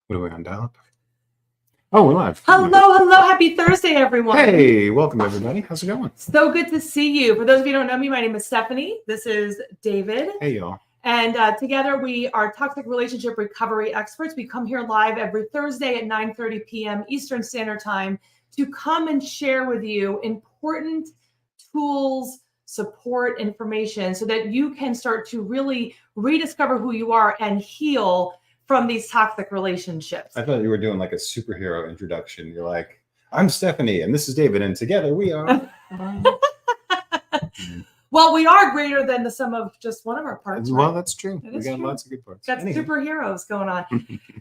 What are we on dial-up? Oh, we're live. Hello. Happy Thursday, everyone. Hey, welcome everybody. How's it going? So good to see you. For those of you who don't know me, my name is Stephanie. This is David. Hey, y'all. And together we are toxic relationship recovery experts. We come here live every Thursday at 9:30 p.m. Eastern Standard Time to come and share with you important tools, support, information so that you can start to really rediscover who you are and heal from these toxic relationships. I thought you were doing like a superhero introduction. You're like, I'm Stephanie and this is David and together we are. Well, we are greater than the sum of just one of our parts. Well, right? that's true. We got lots of good parts. Got superheroes going on.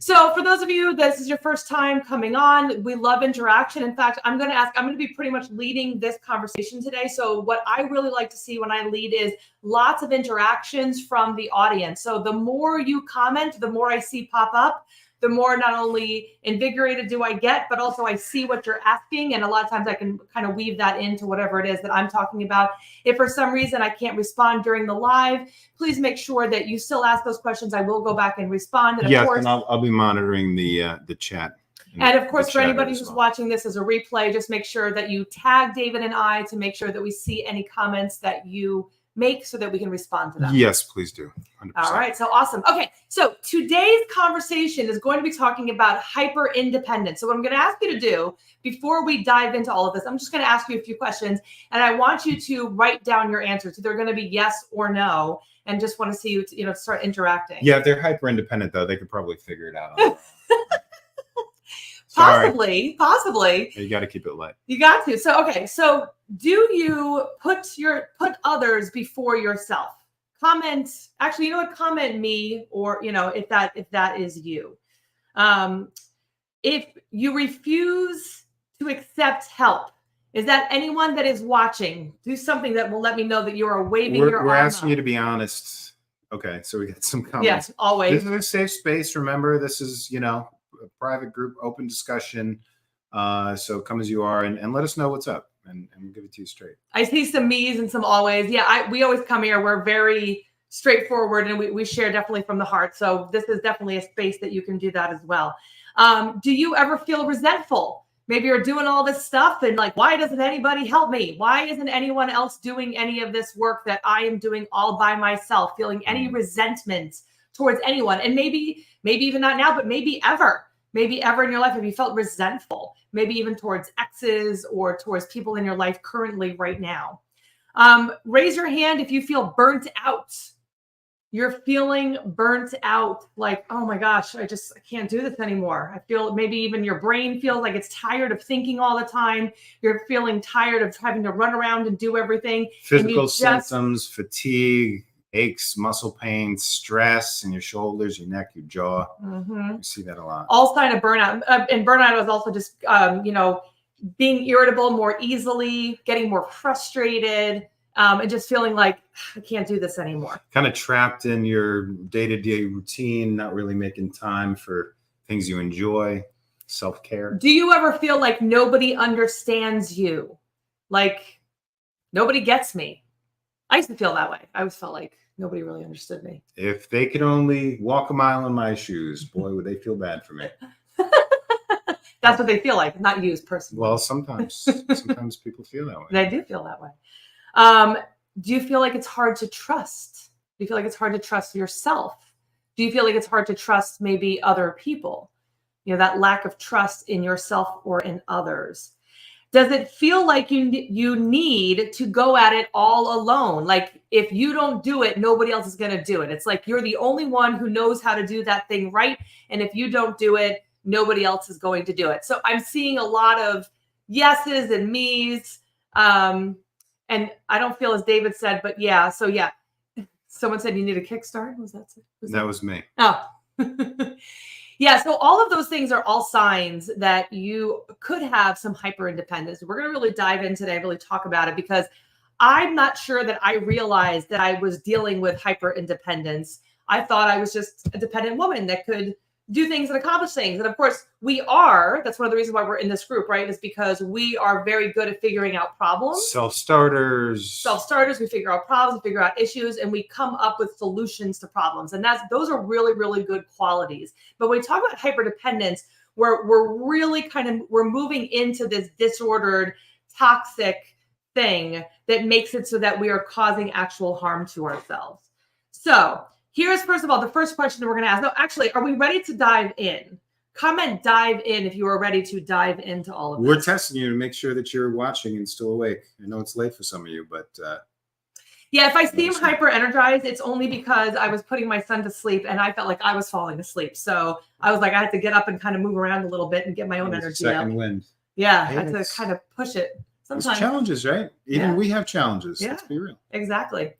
So for those of you, this is your first time coming on, we love interaction. In fact, I'm going to be pretty much leading this conversation today. So what I really like to see when I lead is lots of interactions from the audience. So the more you comment, the more I see pop up, the more not only invigorated do I get, but also I see what you're asking. And a lot of times I can kind of weave that into whatever it is that I'm talking about. If for some reason I can't respond during the live, please make sure that you still ask those questions. I will go back and respond. And yes, of course, and I'll be monitoring the chat. And of course, for anybody who's watching this as a replay, just make sure that you tag David and I to make sure that we see any comments that you make so that we can respond to them. Yes, please do. 100%. All right. So awesome. Okay. So today's conversation is going to be talking about hyper independence. So what I'm going to ask you to do before we dive into all of this, I'm just going to ask you a few questions and I want you to write down your answers. So they're going to be yes or no. And just want to see you, start interacting. Yeah. If they're hyper independent though, they could probably figure it out. Possibly. You got to keep it light. You got to. So, okay. So do you put others before yourself? Comment, actually, you know what? Comment me or, if that is you. If you refuse to accept help, is that anyone that is watching? Do something that will let me know that you are waving your arm. We're asking you to be honest. Okay. So we got some comments. Yes, always. This is a safe space. Remember, this is, a private group, open discussion. So come as you are and let us know what's up and we'll give it to you straight. I see some me's and some always. Yeah, we always come here. We're very straightforward and we share definitely from the heart. So this is definitely a space that you can do that as well. Do you ever feel resentful? Maybe you're doing all this stuff and like, why doesn't anybody help me? Why isn't anyone else doing any of this work that I am doing all by myself? Feeling any resentment towards anyone. And maybe even not now, but maybe ever in your life, have you felt resentful, maybe even towards exes or towards people in your life currently right now? Raise your hand if you feel burnt out. You're feeling burnt out, like, oh my gosh, I can't do this anymore. I feel maybe even your brain feels like it's tired of thinking all the time. You're feeling tired of having to run around and do everything. Physical symptoms, fatigue, aches, muscle pain, stress in your shoulders, your neck, your jaw. Mm-hmm. You see that a lot. All sign of burnout. And burnout is also just, being irritable more easily, getting more frustrated, and just feeling like I can't do this anymore. Kind of trapped in your day-to-day routine, not really making time for things you enjoy, self-care. Do you ever feel like nobody understands you? Like nobody gets me? I used to feel that way. I always felt like nobody really understood me. If they could only walk a mile in my shoes, boy, would they feel bad for me. That's what they feel like, not you personally. Well, sometimes people feel that way. They do feel that way. Do you feel like it's hard to trust? Do you feel like it's hard to trust yourself? Do you feel like it's hard to trust maybe other people? That lack of trust in yourself or in others. Does it feel like you need to go at it all alone? Like if you don't do it, nobody else is going to do it. It's like you're the only one who knows how to do that thing right. And if you don't do it, nobody else is going to do it. So I'm seeing a lot of yeses and me's. And I don't feel as David said, but yeah. So yeah, someone said you need a kickstart. That was me. Oh, yeah. So all of those things are all signs that you could have some hyper independence. We're going to really dive in today, really talk about it because I'm not sure that I realized that I was dealing with hyper independence. I thought I was just a dependent woman that could do things and accomplish things. And of course, that's one of the reasons why we're in this group, right? Is because we are very good at figuring out problems. Self-starters. We figure out problems, we figure out issues, and we come up with solutions to problems. And those are really, really good qualities. But when we talk about hyperdependence, we're really we're moving into this disordered, toxic thing that makes it so that we are causing actual harm to ourselves. So here's, first of all, the first question we're going to ask. No, actually, are we ready to dive in? Comment dive in if you are ready to dive into all of this. We're testing you to make sure that you're watching and still awake. I know it's late for some of you, but yeah, if I seem hyper energized, it's only because I was putting my son to sleep and I felt like I was falling asleep. So I was like, I had to get up and kind of move around a little bit and get my own energy second wind. Yeah, I had to kind of push it. Sometimes challenges, right? Even we have challenges. Yeah, let's be real. Exactly.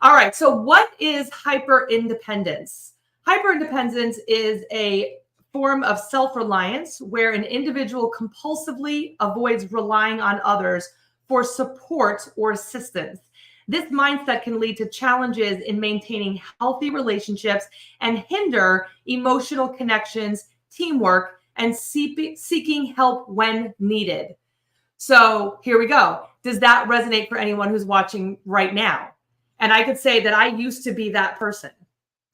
All right. So what is hyper independence? Hyper independence is a form of self-reliance where an individual compulsively avoids relying on others for support or assistance. This mindset can lead to challenges in maintaining healthy relationships and hinder emotional connections, teamwork, and seeking help when needed. So here we go. Does that resonate for anyone who's watching right now? And I could say that I used to be that person.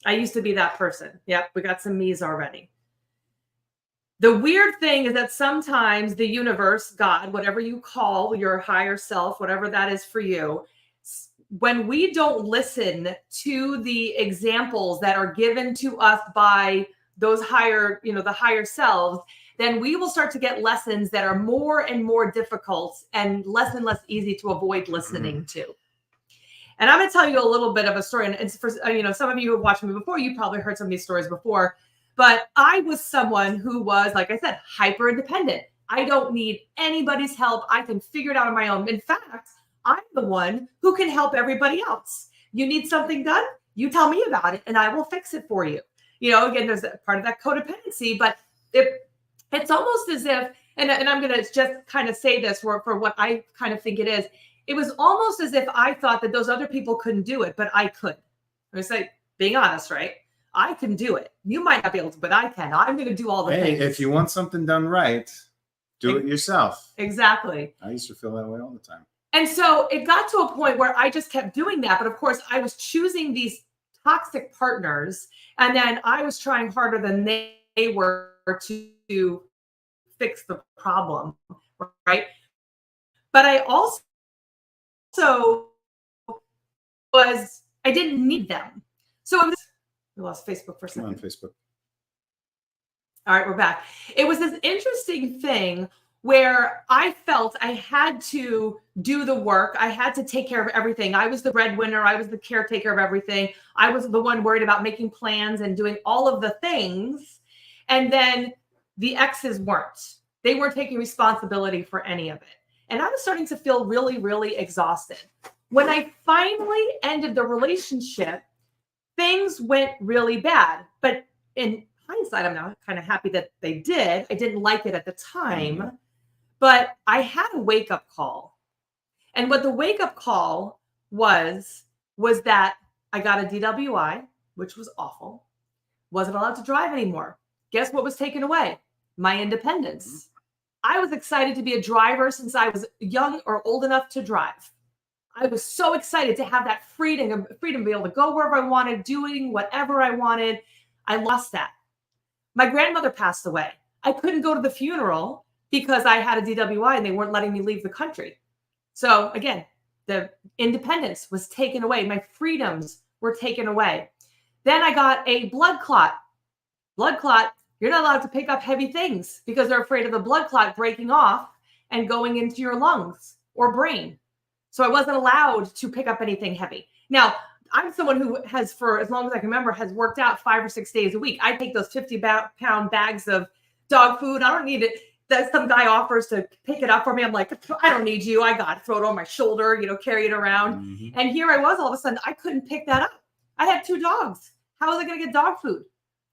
Yep, we got some me's already. The weird thing is that sometimes the universe, God, whatever you call your higher self, whatever that is for you, when we don't listen to the examples that are given to us by those higher, the higher selves, then we will start to get lessons that are more and more difficult and less easy to avoid listening to. And I'm going to tell you a little bit of a story. And it's for, some of you who have watched me before, you probably heard some of these stories before. But I was someone who was, like I said, hyper independent. I don't need anybody's help. I can figure it out on my own. In fact, I'm the one who can help everybody else. You need something done? You tell me about it and I will fix it for you. Again, there's part of that codependency, but it's almost as if, and I'm going to just kind of say this for what I kind of think it is. It was almost as if I thought that those other people couldn't do it, but I could. I was like, being honest, right? I can do it. You might not be able to, but I can. I'm going to do all the things. If you want something done right, do it yourself. Exactly. I used to feel that way all the time. And so it got to a point where I just kept doing that. But of course, I was choosing these toxic partners. And then I was trying harder than they were to fix the problem, right? But I also I didn't need them. So it was, we lost Facebook for a second. Come on, Facebook. All right, we're back. It was this interesting thing where I felt I had to do the work. I had to take care of everything. I was the breadwinner. I was the caretaker of everything. I was the one worried about making plans and doing all of the things. And then the exes weren't. They weren't taking responsibility for any of it. And I was starting to feel really, really exhausted. When I finally ended the relationship, things went really bad. But in hindsight, I'm now kind of happy that they did. I didn't like it at the time, but I had a wake-up call. And what the wake-up call was that I got a DWI, which was awful. Wasn't allowed to drive anymore. Guess what was taken away? My independence. I was excited to be a driver since I was young or old enough to drive. I was so excited to have that freedom to be able to go wherever I wanted, doing whatever I wanted. I lost that. My grandmother passed away. I couldn't go to the funeral because I had a DWI and they weren't letting me leave the country. So again, the independence was taken away. My freedoms were taken away. Then I got a blood clot. Blood clot, you're not allowed to pick up heavy things because they're afraid of the blood clot breaking off and going into your lungs or brain. So I wasn't allowed to pick up anything heavy. Now, I'm someone who has, for as long as I can remember, has worked out 5 or 6 days a week. I take those 50-pound bags of dog food. I don't need it. That some guy offers to pick it up for me. I'm like, I don't need you. I got it. Throw it on my shoulder, carry it around. Mm-hmm. And here I was, all of a sudden, I couldn't pick that up. I had 2 dogs. How was I going to get dog food?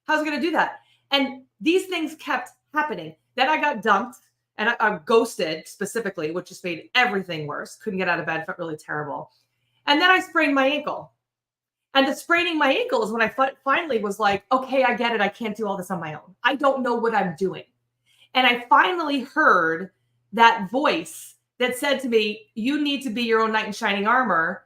How was I going to do that? And these things kept happening. Then I got dumped and I ghosted specifically, which just made everything worse. Couldn't get out of bed. Felt really terrible. And then I sprained my ankle. And the spraining my ankle is when I finally was like, okay, I get it. I can't do all this on my own. I don't know what I'm doing. And I finally heard that voice that said to me, you need to be your own knight in shining armor.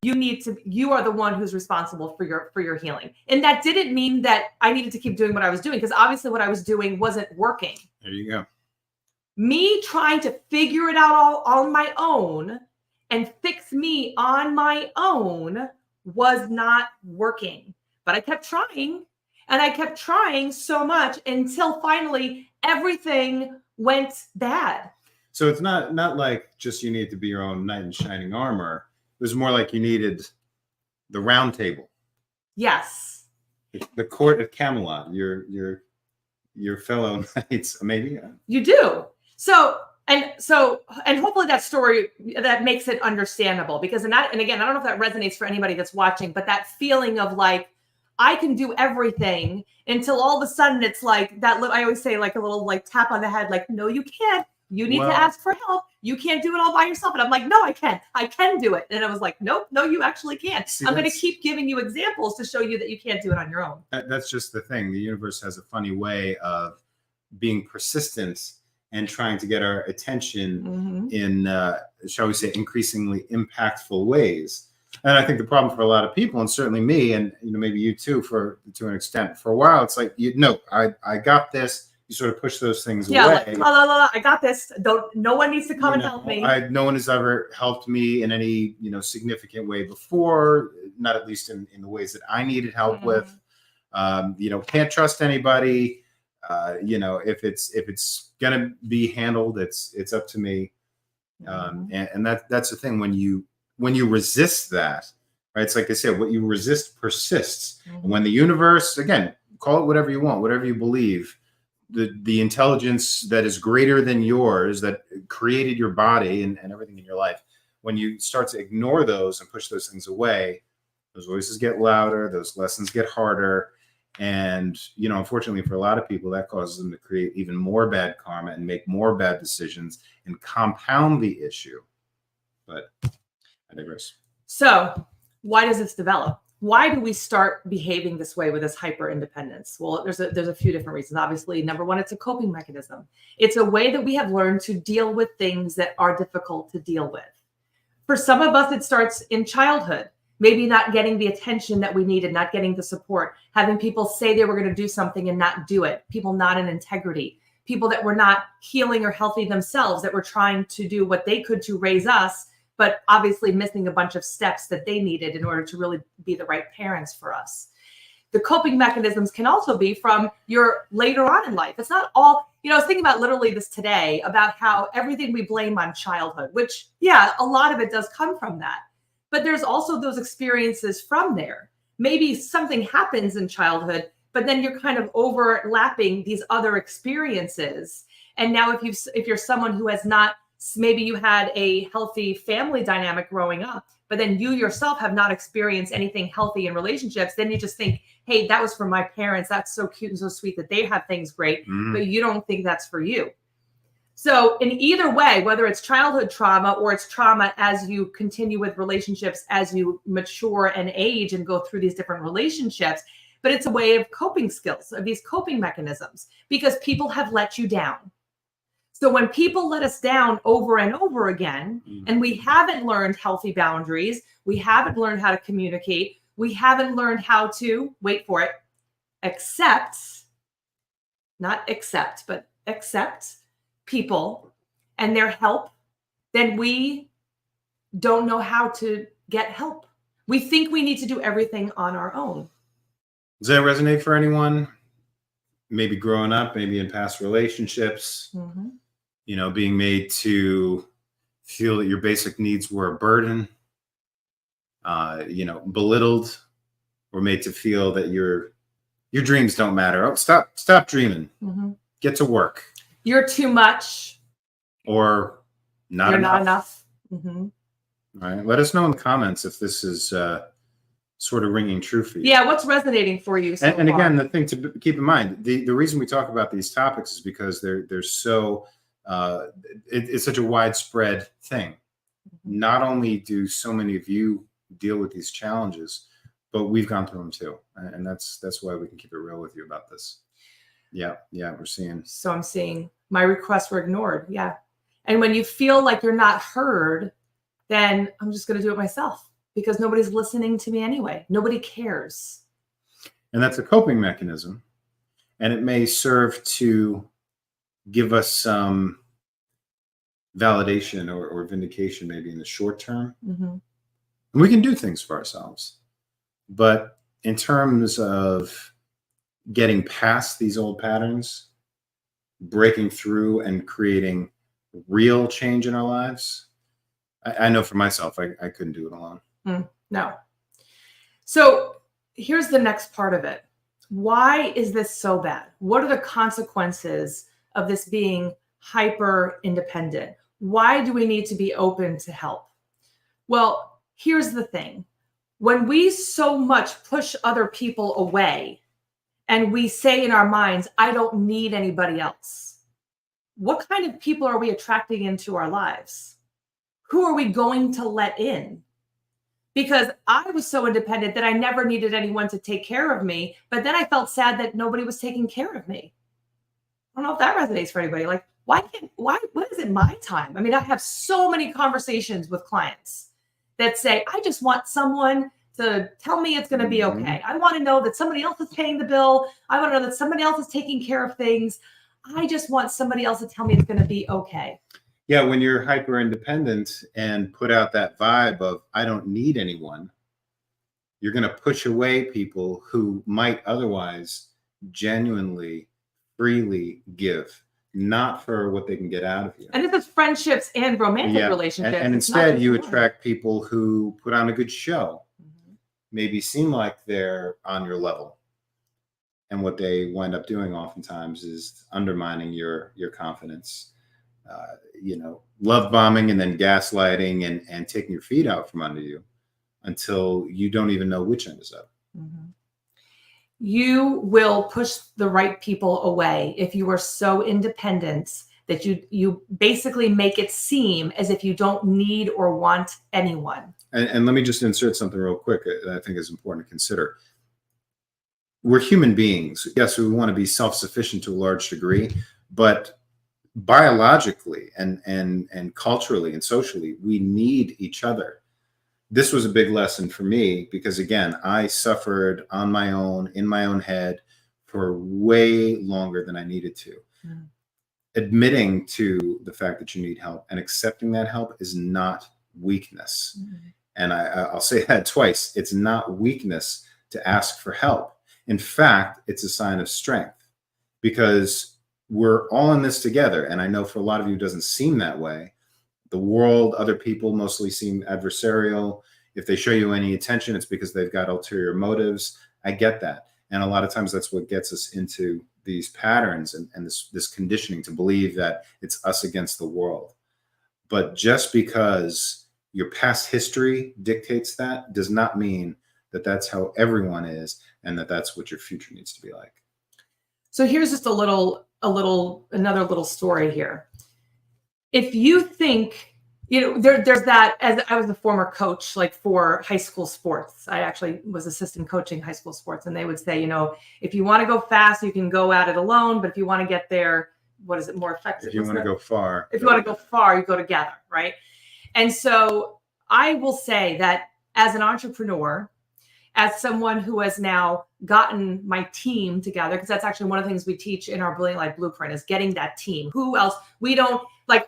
You are the one who's responsible for your healing. And that didn't mean that I needed to keep doing what I was doing, because obviously what I was doing wasn't working. There you go. Me trying to figure it out all on my own and fix me on my own was not working. But I kept trying, and I kept trying so much until finally everything went bad. So it's not like just you need to be your own knight in shining armor. It was more like you needed the round table. Yes. The court at Camelot, your fellow knights, maybe. You do. So hopefully that story that makes it understandable, because and again, I don't know if that resonates for anybody that's watching, but that feeling of like, I can do everything until all of a sudden it's like that. I always say like a little like tap on the head, like, no, you can't. You need to ask for help. You can't do it all by yourself. And I'm like, no, I can. I can do it. And I was like, nope, no, you actually can't. I'm going to keep giving you examples to show you that you can't do it on your own. That's just the thing. The universe has a funny way of being persistent and trying to get our attention in, shall we say, increasingly impactful ways. And I think the problem for a lot of people, and certainly me, and maybe you too, to an extent, for a while, it's like, I got this. You sort of push those things away. Like, I got this. No one needs to come and help me. No one has ever helped me in any significant way before, not at least in the ways that I needed help with. Can't trust anybody. If it's gonna be handled, it's up to me. And that's the thing, when you resist that, right? It's like they say, what you resist persists. When the universe, again, call it whatever you want, whatever you believe, the intelligence that is greater than yours, that created your body and everything in your life, when you start to ignore those and push those things away, those voices get louder, those lessons get harder. And, unfortunately for a lot of people, that causes them to create even more bad karma and make more bad decisions and compound the issue. But I digress. So why does this develop? Why do we start behaving this way with this hyper independence? Well, there's a few different reasons. Obviously, number one, it's a coping mechanism. It's a way that we have learned to deal with things that are difficult to deal with. For some of us, it starts in childhood. Maybe not getting the attention that we needed, not getting the support, having people say they were going to do something and not do it, people not in integrity, people that were not healing or healthy themselves, that were trying to do what they could to raise us, but obviously missing a bunch of steps that they needed in order to really be the right parents for us. The coping mechanisms can also be from your later on in life. It's not all, I was thinking about literally this today, about how everything we blame on childhood, which, yeah, a lot of it does come from that. But there's also those experiences from there. Maybe something happens in childhood, but then you're kind of overlapping these other experiences. And now if you're someone who has not, maybe you had a healthy family dynamic growing up, but then you yourself have not experienced anything healthy in relationships, then you just think, hey, that was for my parents. That's so cute and so sweet that they have things great, but you don't think that's for you. So in either way, whether it's childhood trauma or it's trauma as you continue with relationships, as you mature and age and go through these different relationships, but it's a way of coping skills, of these coping mechanisms, because people have let you down. So when people let us down over and over again, and we haven't learned healthy boundaries, we haven't learned how to communicate, we haven't learned how to, wait for it, not accept, but accept people and their help, then we don't know how to get help. We think we need to do everything on our own. Does that resonate for anyone? Maybe growing up, maybe in past relationships, being made to feel that your basic needs were a burden, belittled, or made to feel that your dreams don't matter. Oh, stop dreaming. Get to work. You're too much. Or not You're enough. not enough. All right. Let us know in the comments if this is sort of ringing true for you. Yeah, what's resonating for you so and far? Again, the thing to keep in mind, the reason we talk about these topics is because they're so it's such a widespread thing. Not only do so many of you deal with these challenges, but we've gone through them too. And that's why we can keep it real with you about this. Yeah. Yeah. We're seeing. So I'm seeing my requests were ignored. Yeah. And when you feel like you're not heard, then I'm just going to do it myself because nobody's listening to me anyway. Nobody cares. And that's a coping mechanism. And it may serve to give us some validation or vindication, maybe in the short term. Mm-hmm. And we can do things for ourselves. But in terms of getting past these old patterns, breaking through and creating real change in our lives, I know for myself, I couldn't do it alone. No. So here's the next part of it. Why is this so bad? What are the consequences of this being hyper independent? Why do we need to be open to help? Well, here's the thing. When we so much push other people away and we say in our minds, I don't need anybody else, what kind of people are we attracting into our lives? Who are we going to let in? Because I was so independent that I never needed anyone to take care of me. But then I felt sad that nobody was taking care of me. I don't know if that resonates for anybody. Like, why is it my time? I mean, I have so many conversations with clients that say, I just want someone to tell me it's going to be okay. I want to know that somebody else is paying the bill. I want to know that somebody else is taking care of things. I just want somebody else to tell me it's going to be okay. Yeah, when you're hyper independent and put out that vibe of I don't need anyone, you're going to push away people who might otherwise genuinely, freely give, not for what they can get out of you. And this is friendships and romantic relationships. And instead, you attract people who put on a good show, maybe seem like they're on your level. And what they wind up doing oftentimes is undermining your confidence. Love bombing and then gaslighting and taking your feet out from under you until you don't even know which end is up. Mm-hmm. You will push the right people away if you are so independent that you basically make it seem as if you don't need or want anyone. And let me just insert something real quick that I think is important to consider. We're human beings. Yes, we want to be self-sufficient to a large degree, but biologically and culturally and socially, we need each other. This was a big lesson for me because, again, I suffered on my own, in my own head for way longer than I needed to. Mm. Admitting to the fact that you need help and accepting that help is not weakness. Mm. And I'll say that twice. It's not weakness to ask for help. In fact, it's a sign of strength because we're all in this together. And I know for a lot of you, it doesn't seem that way. The world, other people mostly seem adversarial. If they show you any attention, it's because they've got ulterior motives. I get that. And a lot of times that's what gets us into these patterns and this conditioning to believe that it's us against the world. But just because your past history dictates that does not mean that that's how everyone is and that that's what your future needs to be like. So here's just another little story here. If you think, there's that, as I was a former coach, like for high school sports, I actually was assistant coaching high school sports. And they would say, if you want to go fast, you can go at it alone. But if you want to get there, what is it more effective? If you want to go far, you go together. Right. And so I will say that as an entrepreneur, as someone who has now gotten my team together, because that's actually one of the things we teach in our Brilliant Life Blueprint is getting that team. Who else?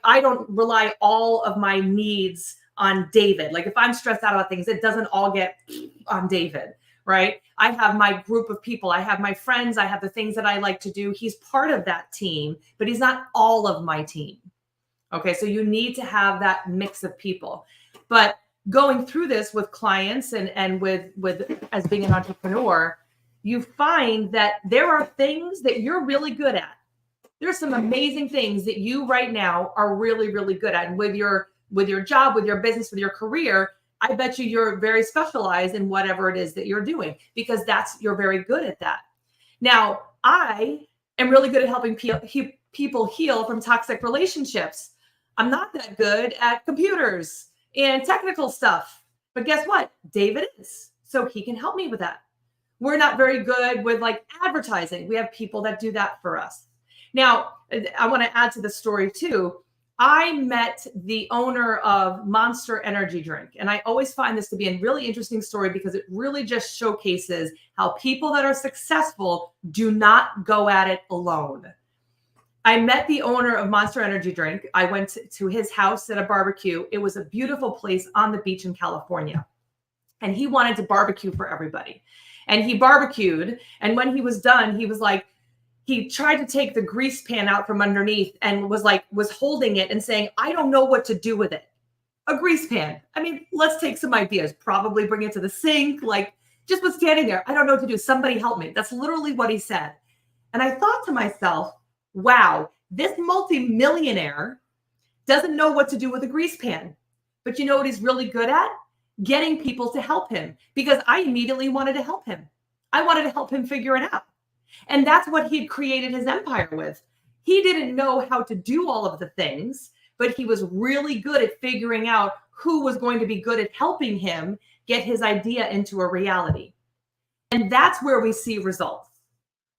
I don't rely all of my needs on David. Like if I'm stressed out about things, it doesn't all get on David, right? I have my group of people. I have my friends. I have the things that I like to do. He's part of that team, but he's not all of my team. Okay, so you need to have that mix of people. But going through this with clients and with as being an entrepreneur, you find that there are things that you're really good at. There's some amazing things that you right now are really, really good at. And with your job, with your business, with your career, I bet you're very specialized in whatever it is that you're doing because you're very good at that. Now, I am really good at helping people heal from toxic relationships. I'm not that good at computers and technical stuff. But guess what? David is. so he can help me with that. We're not very good with like advertising. We have people that do that for us. Now, I want to add to the story too. I met the owner of Monster Energy Drink, and I always find this to be a really interesting story because it really just showcases how people that are successful do not go at it alone. I met the owner of Monster Energy Drink. I went to his house at a barbecue. It was a beautiful place on the beach in California, and he wanted to barbecue for everybody. And he barbecued, and when he was done, he was like, he tried to take the grease pan out from underneath and was holding it and saying, I don't know what to do with it. A grease pan. I mean, let's take some ideas. Probably bring it to the sink. Like, just was standing there. I don't know what to do. Somebody help me. That's literally what he said. And I thought to myself, wow, this multimillionaire doesn't know what to do with a grease pan. But you know what he's really good at? Getting people to help him, because I immediately wanted to help him. I wanted to help him figure it out. And that's what he'd created his empire with. He didn't know how to do all of the things, but he was really good at figuring out who was going to be good at helping him get his idea into a reality. And that's where we see results.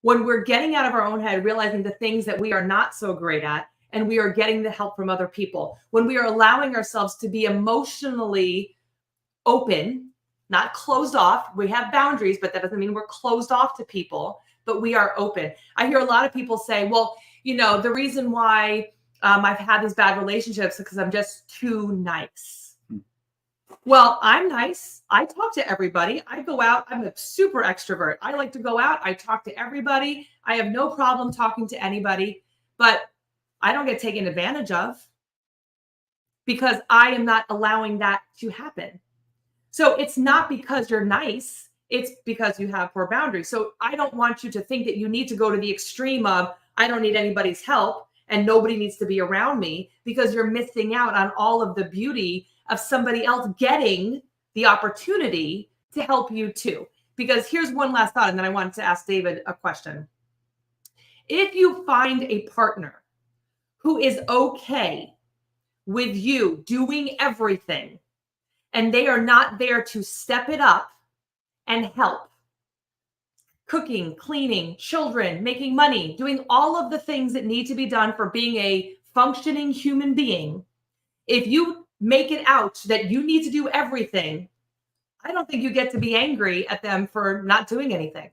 When we're getting out of our own head, realizing the things that we are not so great at, and we are getting the help from other people. When we are allowing ourselves to be emotionally open, not closed off. We have boundaries, but that doesn't mean we're closed off to people, but we are open. I hear a lot of people say, well, you know, the reason why I've had these bad relationships is because I'm just too nice. Well, I'm nice. I talk to everybody. I go out. I'm a super extrovert. I like to go out. I talk to everybody. I have no problem talking to anybody, but I don't get taken advantage of because I am not allowing that to happen. So it's not because you're nice. It's because you have poor boundaries. So I don't want you to think that you need to go to the extreme of, I don't need anybody's help and nobody needs to be around me, because you're missing out on all of the beauty of somebody else getting the opportunity to help you too. Because here's one last thought, and then I wanted to ask David a question. If you find a partner who is okay with you doing everything, and they are not there to step it up and help, cooking, cleaning, children, making money, doing all of the things that need to be done for being a functioning human being, if you make it out that you need to do everything, I don't think you get to be angry at them for not doing anything.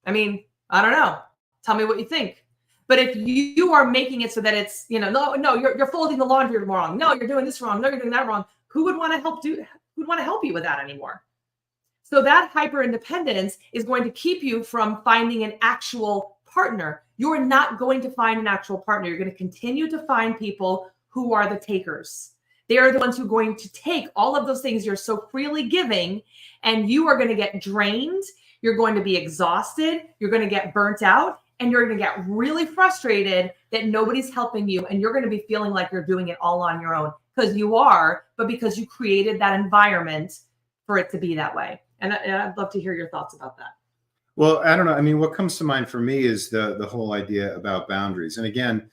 I mean, I don't know. Tell me what you think. But if you are making it so that it's, you know, no, you're folding the laundry wrong. No, you're doing this wrong. No, you're doing that wrong. Who would want to help you with that anymore? So that hyper independence is going to keep you from finding an actual partner. You're not going to find an actual partner. You're going to continue to find people who are the takers. They are the ones who are going to take all of those things you're so freely giving, and you are going to get drained. You're going to be exhausted. You're going to get burnt out, and you're going to get really frustrated that nobody's helping you. And you're going to be feeling like you're doing it all on your own, because you are, but because you created that environment for it to be that way. And I'd love to hear your thoughts about that. Well, I don't know. I mean, what comes to mind for me is the whole idea about boundaries. And again,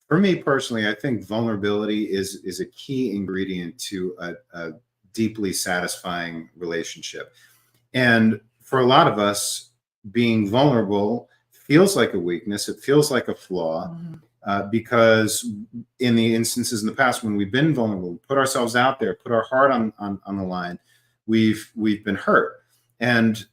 for me personally, I think vulnerability is a key ingredient to a deeply satisfying relationship. And for a lot of us, being vulnerable feels like a weakness. It feels like a flaw. Because in the instances in the past when we've been vulnerable, put ourselves out there, put our heart on the line, we've been hurt. And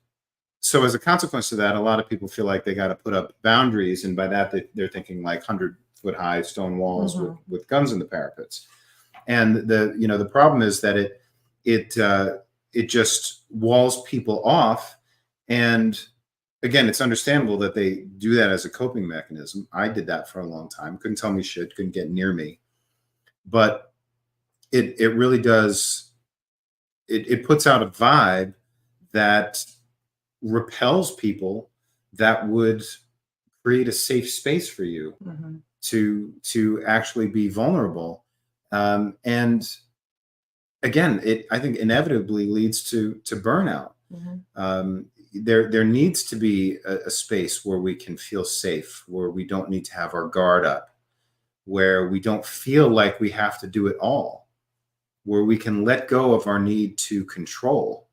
so as a consequence of that, a lot of people feel like they got to put up boundaries. And by that, they're thinking like 100-foot high stone walls with guns in the parapets. And the problem is that it just walls people off. And again, it's understandable that they do that as a coping mechanism. I did that for a long time. Couldn't tell me shit, couldn't get near me. But it really does, it puts out a vibe that repels people that would create a safe space for you to actually be vulnerable. And again, I think inevitably leads to burnout. There needs to be a space where we can feel safe, where we don't need to have our guard up, where we don't feel like we have to do it all, where we can let go of our need to control,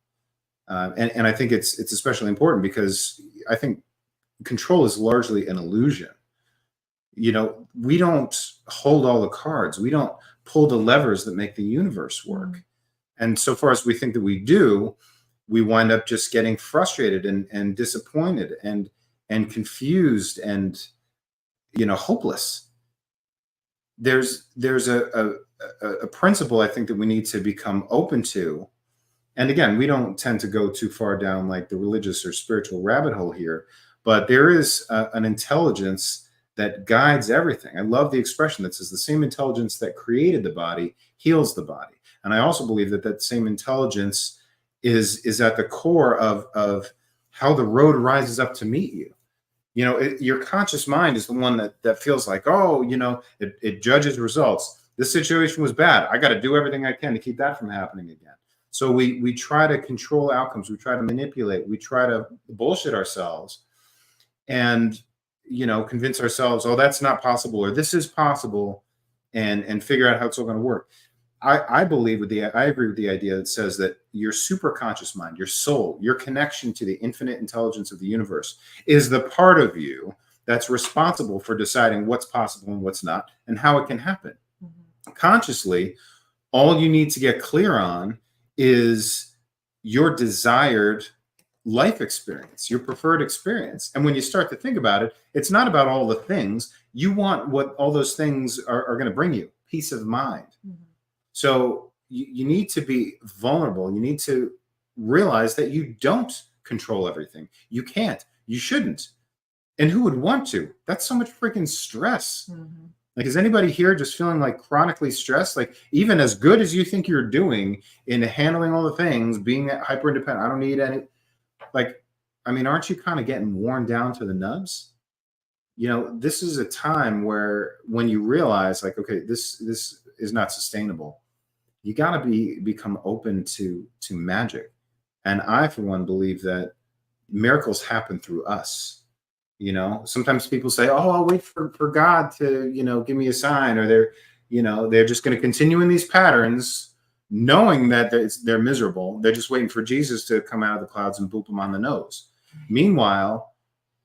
And I think it's especially important because I think control is largely an illusion. We don't hold all the cards. We don't pull the levers that make the universe work. And so far as we think that we do, we wind up just getting frustrated and disappointed and confused and hopeless. There's a principle I think that we need to become open to. And again, we don't tend to go too far down like the religious or spiritual rabbit hole here, but there is an intelligence that guides everything. I love the expression that says the same intelligence that created the body heals the body. And I also believe that same intelligence is at the core of how the road rises up to meet you. Your conscious mind is the one that feels like, it judges results. This situation was bad. I got to do everything I can to keep that from happening again. So we try to control outcomes. We try to manipulate. We try to bullshit ourselves and, convince ourselves, oh, that's not possible, or this is possible, and figure out how it's all going to work. I agree with the idea that says that your superconscious mind, your soul, your connection to the infinite intelligence of the universe is the part of you that's responsible for deciding what's possible and what's not and how it can happen. Consciously, all you need to get clear on is your desired life experience, your preferred experience. And when you start to think about it, it's not about all the things. You want what all those things are going to bring you, peace of mind. So you need to be vulnerable. You need to realize that you don't control everything. You can't. You shouldn't. And who would want to? That's so much freaking stress. Like, is anybody here just feeling like chronically stressed? Like, even as good as you think you're doing in handling all the things, being hyper independent, I don't need any. Like, I mean, aren't you kind of getting worn down to the nubs? This is a time where when you realize, like, okay, this is not sustainable. You got to become open to magic. And I, for one, believe that miracles happen through us. Sometimes people say, oh, I'll wait for God to, give me a sign, or they're just going to continue in these patterns, knowing that they're miserable. They're just waiting for Jesus to come out of the clouds and boop them on the nose. Meanwhile,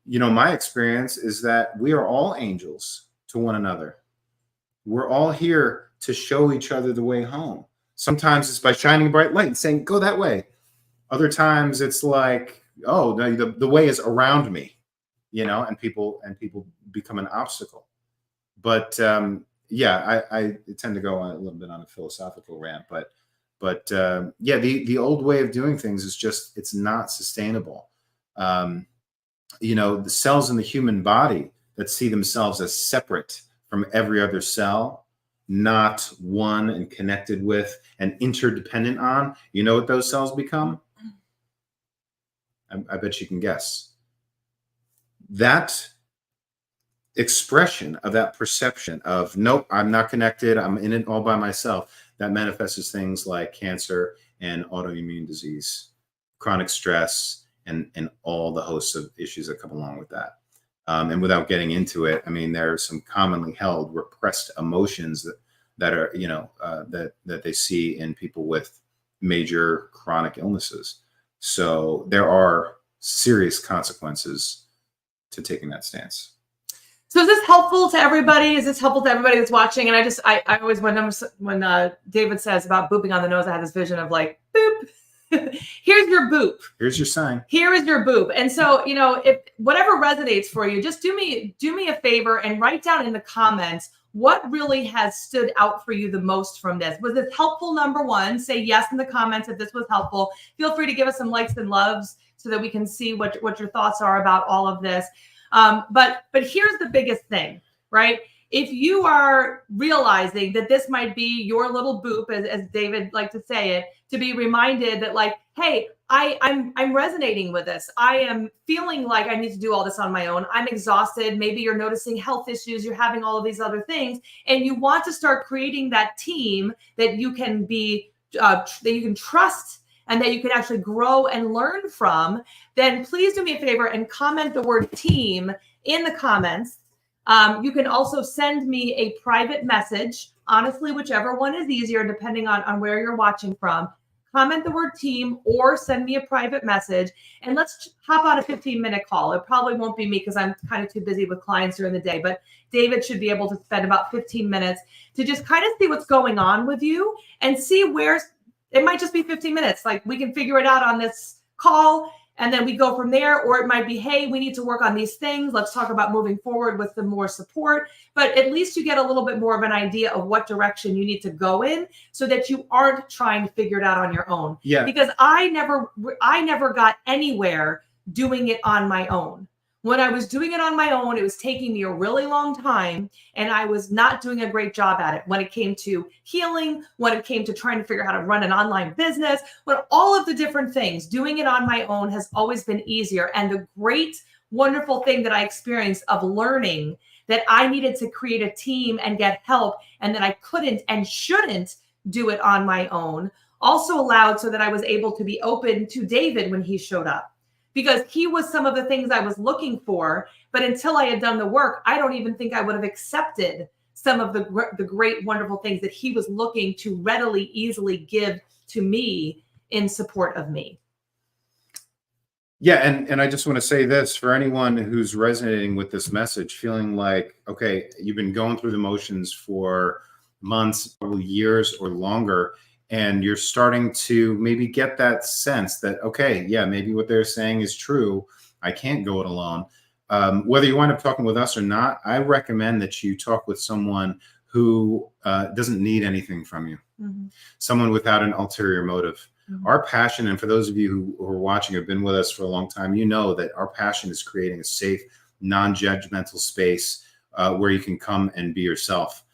my experience is that we are all angels to one another. We're all here to show each other the way home. Sometimes it's by shining a bright light and saying, go that way. Other times it's like, oh, the way is around me, and people become an obstacle. But I tend to go on a little bit on a philosophical rant, but the old way of doing things is just, it's not sustainable. The cells in the human body that see themselves as separate from every other cell, not one and connected with and interdependent on, what those cells become? I bet you can guess. That expression of that perception of, nope, I'm not connected, I'm in it all by myself, that manifests as things like cancer and autoimmune disease, chronic stress, and all the hosts of issues that come along with that. And without getting into it, I mean, there are some commonly held repressed emotions that are, that they see in people with major chronic illnesses. So there are serious consequences to taking that stance. So is this helpful to everybody? Is this helpful to everybody that's watching? And I always, when David says about booping on the nose, I had this vision of like, boop. Here's your boop. Here's your sign. Here is your boop. And so, if whatever resonates for you, just do me a favor and write down in the comments what really has stood out for you the most from this. Was this helpful? Number one, say yes in the comments if this was helpful. Feel free to give us some likes and loves so that we can see what your thoughts are about all of this. But here's the biggest thing, right? If you are realizing that this might be your little boop, as David liked to say it, to be reminded that, like, hey, I'm resonating with this. I am feeling like I need to do all this on my own. I'm exhausted. Maybe you're noticing health issues. You're having all of these other things, and you want to start creating that team that you can be, that you can trust and that you can actually grow and learn from. Then please do me a favor and comment the word team in the comments. You can also send me a private message, honestly, whichever one is easier, depending on where you're watching from. comment the word team or send me a private message, and let's hop on a 15-minute call. It probably won't be me because I'm kind of too busy with clients during the day, but David should be able to spend about 15 minutes to just kind of see what's going on with you and see where it might just be 15 minutes. Like, we can figure it out on this call and then we go from there. Or it might be, hey, we need to work on these things. Let's talk about moving forward with some more support. But at least you get a little bit more of an idea of what direction you need to go in so that you aren't trying to figure it out on your own. Yeah. Because I never got anywhere doing it on my own. When I was doing it on my own, it was taking me a really long time, and I was not doing a great job at it when it came to healing, when it came to trying to figure out how to run an online business, when all of the different things. Doing it on my own has always been easier. And the great, wonderful thing that I experienced of learning that I needed to create a team and get help, and that I couldn't and shouldn't do it on my own, also allowed so that I was able to be open to David when he showed up. Because he was some of the things I was looking for, but until I had done the work, I don't even think I would have accepted some of the great, wonderful things that he was looking to readily, easily give to me in support of me. Yeah, and I just want to say this for anyone who's resonating with this message, feeling like, okay, you've been going through the motions for months, probably years or longer, and you're starting to maybe get that sense that, okay, yeah, maybe what they're saying is true. I can't go it alone. Whether you wind up talking with us or not, I recommend that you talk with someone who doesn't need anything from you, someone without an ulterior motive. Our passion, and for those of you who are watching, have been with us for a long time, you know that our passion is creating a safe, non-judgmental space where you can come and be yourself.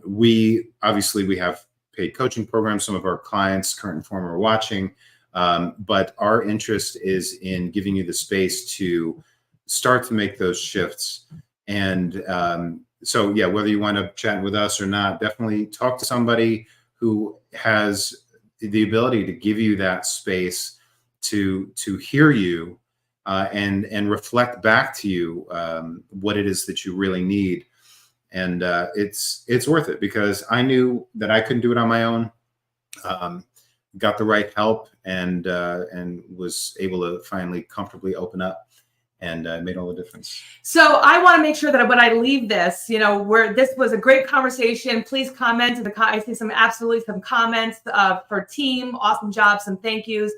We have paid coaching programs. Some of our clients, current and former, are watching. But our interest is in giving you the space to start to make those shifts. And so, yeah, whether you wind up chatting with us or not, definitely talk to somebody who has the ability to give you that space to hear you and reflect back to you what it is that you really need. And it's worth it, because I knew that I couldn't do it on my own. Got the right help and was able to finally comfortably open up, and made all the difference. So I want to make sure that when I leave this, where this was a great conversation, please comment. I see some comments for team, awesome job, some thank yous.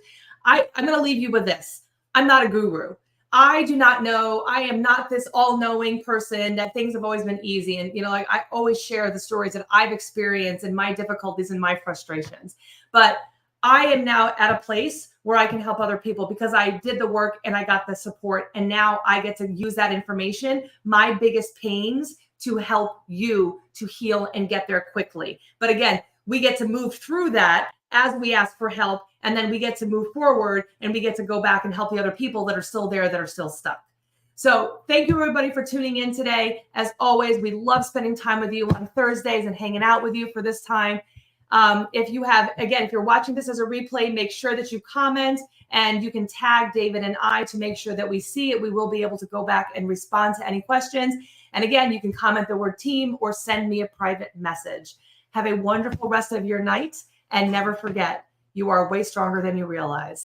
I'm going to leave you with this. I'm not a guru. I do not know. I am not this all-knowing person that things have always been easy. And, I always share the stories that I've experienced and my difficulties and my frustrations. But I am now at a place where I can help other people because I did the work and I got the support. And now I get to use that information, my biggest pains, to help you to heal and get there quickly. But again, we get to move through that as we ask for help, and then we get to move forward and we get to go back and help the other people that are still there, that are still stuck. So thank you, everybody, for tuning in today. As always, we love spending time with you on Thursdays and hanging out with you for this time. If you're watching this as a replay, make sure that you comment, and you can tag David and I to make sure that we see it. We will be able to go back and respond to any questions. And again, you can comment the word team or send me a private message. Have a wonderful rest of your night. And never forget, you are way stronger than you realize.